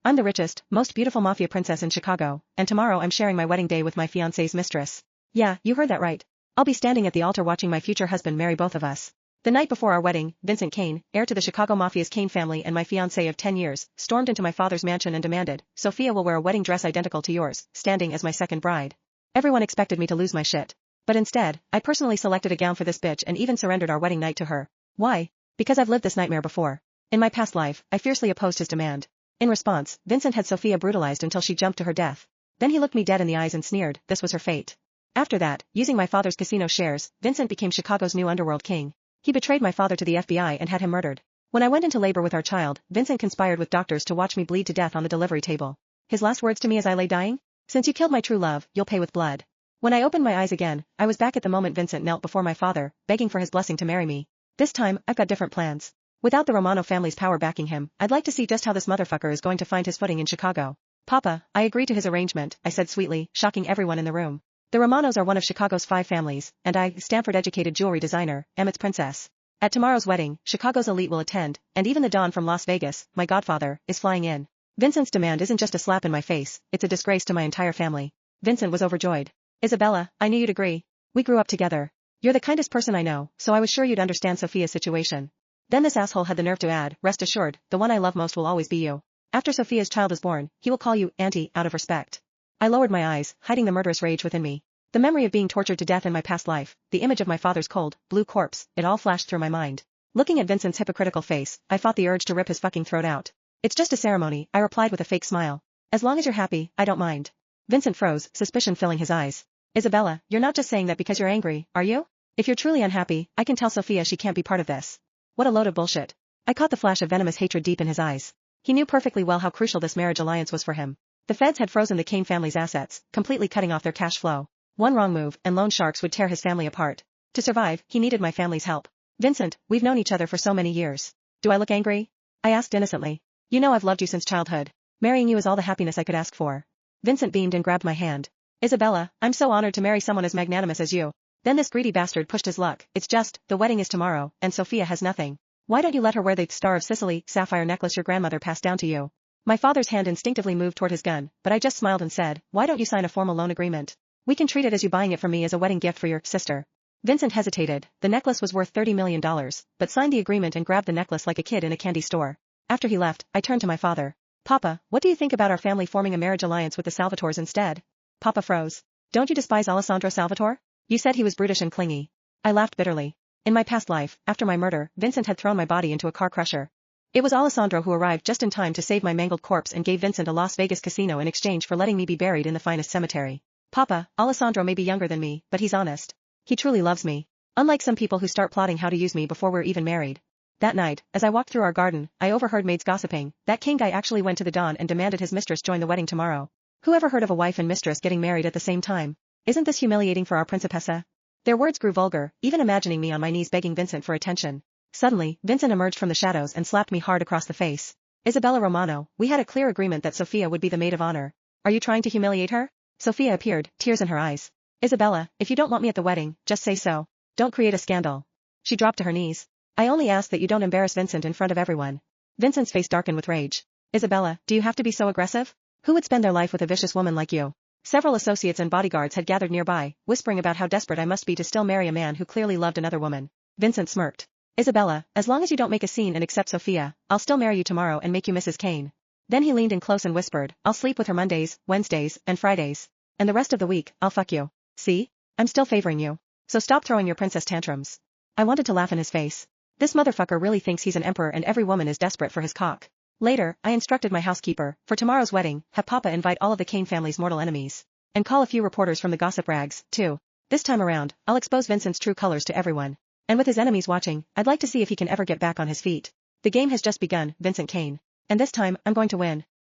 I'm the richest, most beautiful Mafia princess in Chicago, and tomorrow I'm sharing my wedding day with my fiancé's mistress. Yeah, you heard that right. I'll be standing at the altar watching my future husband marry both of us. The night before our wedding, Vincent Kane, heir to the Chicago Mafia's Kane family and my fiancé of 10 years, stormed into my father's mansion and demanded, Sophia will wear a wedding dress identical to yours, standing as my second bride. Everyone expected me to lose my shit. But instead, I personally selected a gown for this bitch and even surrendered our wedding night to her. Why? Because I've lived this nightmare before. In my past life, I fiercely opposed his demand. In response, Vincent had Sophia brutalized until she jumped to her death. Then he looked me dead in the eyes and sneered, this was her fate. After that, using my father's casino shares, Vincent became Chicago's new underworld king. He betrayed my father to the FBI and had him murdered. When I went into labor with our child, Vincent conspired with doctors to watch me bleed to death on the delivery table. His last words to me as I lay dying? Since you killed my true love, you'll pay with blood. When I opened my eyes again, I was back at the moment Vincent knelt before my father, begging for his blessing to marry me. This time, I've got different plans. Without the Romano family's power backing him, I'd like to see just how this motherfucker is going to find his footing in Chicago. Papa, I agree to his arrangement, I said sweetly, shocking everyone in the room. The Romanos are one of Chicago's 5 families, and I, Stanford-educated jewelry designer, am its princess. At tomorrow's wedding, Chicago's elite will attend, and even the Don from Las Vegas, my godfather, is flying in. Vincent's demand isn't just a slap in my face, it's a disgrace to my entire family. Vincent was overjoyed. Isabella, I knew you'd agree. We grew up together. You're the kindest person I know, so I was sure you'd understand Sophia's situation. Then this asshole had the nerve to add, rest assured, the one I love most will always be you. After Sophia's child is born, he will call you Auntie out of respect. I lowered my eyes, hiding the murderous rage within me. The memory of being tortured to death in my past life, the image of my father's cold, blue corpse, it all flashed through my mind. Looking at Vincent's hypocritical face, I fought the urge to rip his fucking throat out. It's just a ceremony, I replied with a fake smile. As long as you're happy, I don't mind. Vincent froze, suspicion filling his eyes. Isabella, you're not just saying that because you're angry, are you? If you're truly unhappy, I can tell Sophia she can't be part of this. What a load of bullshit. I caught the flash of venomous hatred deep in his eyes. He knew perfectly well how crucial this marriage alliance was for him. The feds had frozen the Kane family's assets, completely cutting off their cash flow. One wrong move, and loan sharks would tear his family apart. To survive, he needed my family's help. Vincent, we've known each other for so many years. Do I look angry? I asked innocently. You know I've loved you since childhood. Marrying you is all the happiness I could ask for. Vincent beamed and grabbed my hand. Isabella, I'm so honored to marry someone as magnanimous as you. Then this greedy bastard pushed his luck. It's just, the wedding is tomorrow, and Sophia has nothing. Why don't you let her wear the Star of Sicily sapphire necklace your grandmother passed down to you? My father's hand instinctively moved toward his gun, but I just smiled and said, why don't you sign a formal loan agreement? We can treat it as you buying it from me as a wedding gift for your sister. Vincent hesitated. The necklace was worth $30 million, but signed the agreement and grabbed the necklace like a kid in a candy store. After he left, I turned to my father. Papa, what do you think about our family forming a marriage alliance with the Salvatores instead? Papa froze. Don't you despise Alessandro Salvatore? You said he was brutish and clingy. I laughed bitterly. In my past life, after my murder, Vincent had thrown my body into a car crusher. It was Alessandro who arrived just in time to save my mangled corpse and gave Vincent a Las Vegas casino in exchange for letting me be buried in the finest cemetery. Papa, Alessandro may be younger than me, but he's honest. He truly loves me. Unlike some people who start plotting how to use me before we're even married. That night, as I walked through our garden, I overheard maids gossiping. That King guy actually went to the Don and demanded his mistress join the wedding tomorrow. Who ever heard of a wife and mistress getting married at the same time? Isn't this humiliating for our principessa? Their words grew vulgar, even imagining me on my knees begging Vincent for attention. Suddenly, Vincent emerged from the shadows and slapped me hard across the face. Isabella Romano, we had a clear agreement that Sophia would be the maid of honor. Are you trying to humiliate her? Sophia appeared, tears in her eyes. Isabella, if you don't want me at the wedding, just say so. Don't create a scandal. She dropped to her knees. I only ask that you don't embarrass Vincent in front of everyone. Vincent's face darkened with rage. Isabella, do you have to be so aggressive? Who would spend their life with a vicious woman like you? Several associates and bodyguards had gathered nearby, whispering about how desperate I must be to still marry a man who clearly loved another woman. Vincent smirked. Isabella, as long as you don't make a scene and accept Sophia, I'll still marry you tomorrow and make you Mrs. Kane. Then he leaned in close and whispered, I'll sleep with her Mondays, Wednesdays, and Fridays. And the rest of the week, I'll fuck you. See? I'm still favoring you. So stop throwing your princess tantrums. I wanted to laugh in his face. This motherfucker really thinks he's an emperor and every woman is desperate for his cock. Later, I instructed my housekeeper, for tomorrow's wedding, have Papa invite all of the Kane family's mortal enemies. And call a few reporters from the gossip rags, too. This time around, I'll expose Vincent's true colors to everyone. And with his enemies watching, I'd like to see if he can ever get back on his feet. The game has just begun, Vincent Kane. And this time, I'm going to win.